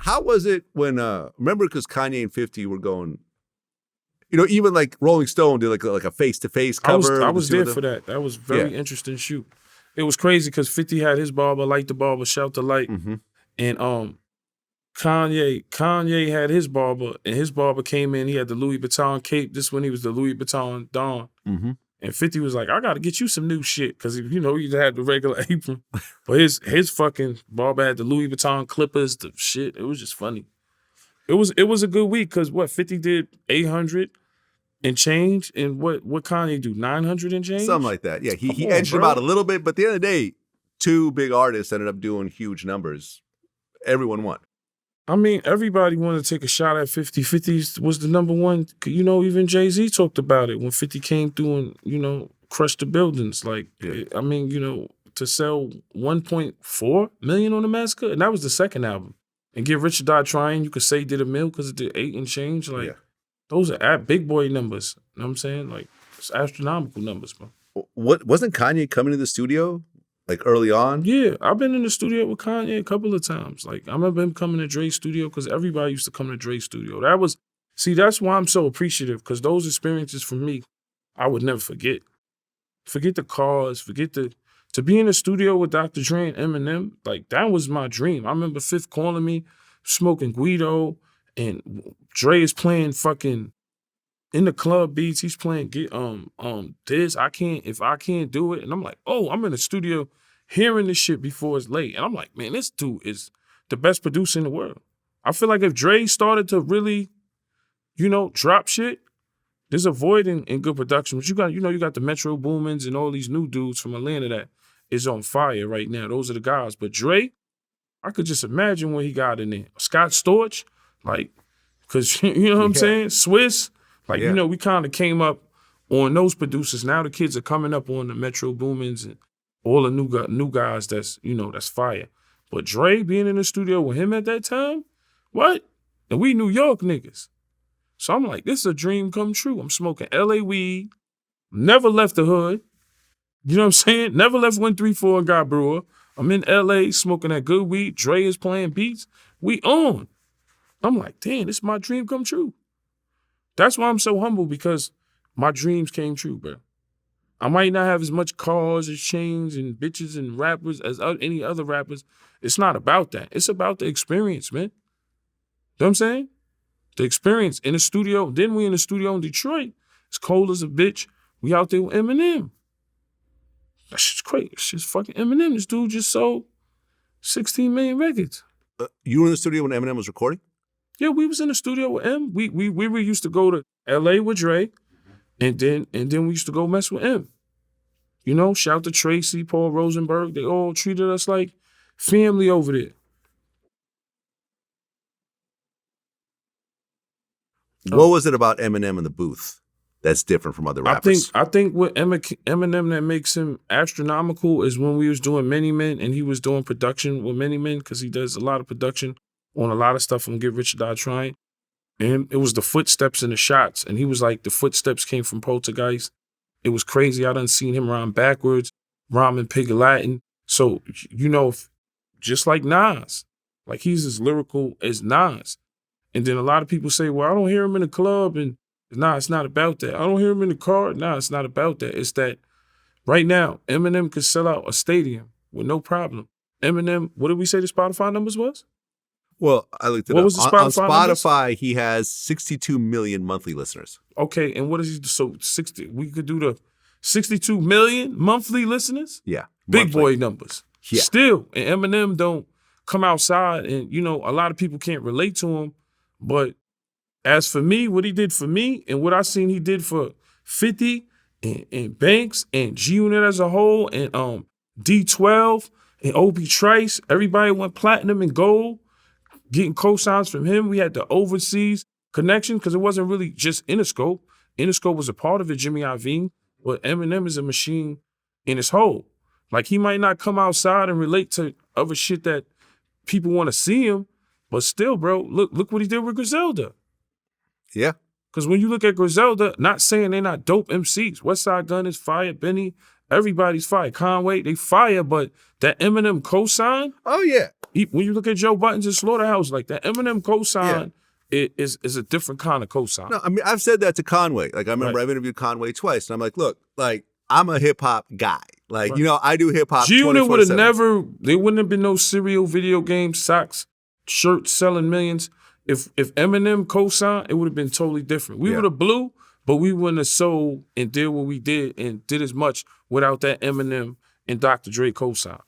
How was it when, remember, because Kanye and 50 were going, even like Rolling Stone did like a face-to-face cover. I was there for that. That was very interesting shoot. It was crazy because 50 had his barber, Light the Barber, Shout the Light. Mm-hmm. And Kanye had his barber, and his barber came in. He had the Louis Vuitton cape. This one, he was the Louis Vuitton Don. Mm-hmm. And 50 was like, I got to get you some new shit. Because, he had the regular apron. But his fucking barber had the Louis Vuitton clippers, the shit. It was just funny. It was a good week because 50 did 800 and change. And what Kanye do? 900 and change? Something like that. Yeah, he edged him out a little bit. But at the end of the day, two big artists ended up doing huge numbers. Everyone won. I mean, everybody wanted to take a shot at 50. 50 was the number one. Even Jay-Z talked about it when 50 came through and, crushed the buildings. Like, I mean, to sell 1.4 million on the Massacre, and that was the second album. And Get Rich or Die Trying, you could say did a mill because it did 8 and change. Like, those are big boy numbers. You know what I'm saying? Like, it's astronomical numbers, bro. Wasn't Kanye coming to the studio? Like early on? Yeah, I've been in the studio with Kanye a couple of times. Like, I remember him coming to Dre's studio because everybody used to come to Dre's studio. That's why I'm so appreciative, because those experiences for me, I would never forget. Forget the cars, to be in the studio with Dr. Dre and Eminem, like, that was my dream. I remember Fifth calling me, smoking Guido, and Dre is playing fucking in the club beats. He's playing this. If I can't do it. And I'm like, I'm in the studio hearing this shit before it's late. And I'm like, man, this dude is the best producer in the world. I feel like if Dre started to really, drop shit, there's a void in good production. But you got the Metro Boomins and all these new dudes from Atlanta that is on fire right now. Those are the guys. But Dre, I could just imagine when he got in there. Scott Storch, like, because, you know what I'm saying? Swiss. Like, we kind of came up on those producers. Now the kids are coming up on the Metro Boomins and all the new guys that's fire. But Dre being in the studio with him at that time, what? And we New York niggas. So I'm like, this is a dream come true. I'm smoking LA weed, never left the hood. You know what I'm saying? Never left 134 and got brewer. I'm in LA smoking that good weed. Dre is playing beats. We on. I'm like, damn, this is my dream come true. That's why I'm so humble, because my dreams came true, bro. I might not have as much cars and chains and bitches and rappers as any other rappers. It's not about that. It's about the experience, man. You know what I'm saying? The experience in the studio. Then we in the studio in Detroit. It's cold as a bitch. We out there with Eminem. That shit's crazy. It's just fucking Eminem. This dude just sold 16 million records. You were in the studio when Eminem was recording? Yeah, we was in the studio with M. We used to go to LA with Dre, and then we used to go mess with M. Shout to Tracy, Paul Rosenberg. They all treated us like family over there. What was it about Eminem in the booth that's different from other rappers? I think what Eminem that makes him astronomical is when we was doing Many Men and he was doing production with Many Men, because he does a lot of production on a lot of stuff on Get Rich or Die Trying. And it was the footsteps and the shots. And he was like, the footsteps came from Poltergeist. It was crazy. I done seen him rhyme backwards, rhyming Pig Latin. So, just like Nas, like he's as lyrical as Nas. And then a lot of people say, well, I don't hear him in the club. And it's not about that. I don't hear him in the car. It's not about that. It's that right now, Eminem could sell out a stadium with no problem. Eminem, what did we say the Spotify numbers was? Well, I looked it what up. Was the Spotify on Spotify, he has 62 million monthly listeners. Okay, and what is he? So 60? We could do the 62 million monthly listeners. Yeah, big boy numbers. Yeah, still, and Eminem don't come outside, and a lot of people can't relate to him. But as for me, what he did for me, and what I seen he did for 50 and Banks and G Unit as a whole, and D12 and Obi Trice, everybody went platinum and gold. Getting cosigns from him. We had the overseas connection because it wasn't really just Interscope. Interscope was a part of it, Jimmy Iovine, but Eminem is a machine in his whole. Like, he might not come outside and relate to other shit that people want to see him, but still, bro, look what he did with Griselda. Yeah. Because when you look at Griselda, not saying they're not dope MCs. Westside Gunn is fire, Benny, everybody's fire. Conway, they fire, but that Eminem cosign? Oh, yeah. When you look at Joe Buttons and Slaughterhouse, like that Eminem cosign is a different kind of cosign. No, I mean, I've said that to Conway. Like, I remember I've interviewed Conway twice, and I'm like, look, like, I'm a hip hop guy. Like, you know, I do hip hop. G-Unit would have never, there wouldn't have been no cereal, video games, socks, shirts selling millions. If Eminem co-signed, it would have been totally different. We would have blew, but we wouldn't have sold and did what we did and did as much without that Eminem and Dr. Dre co-sign.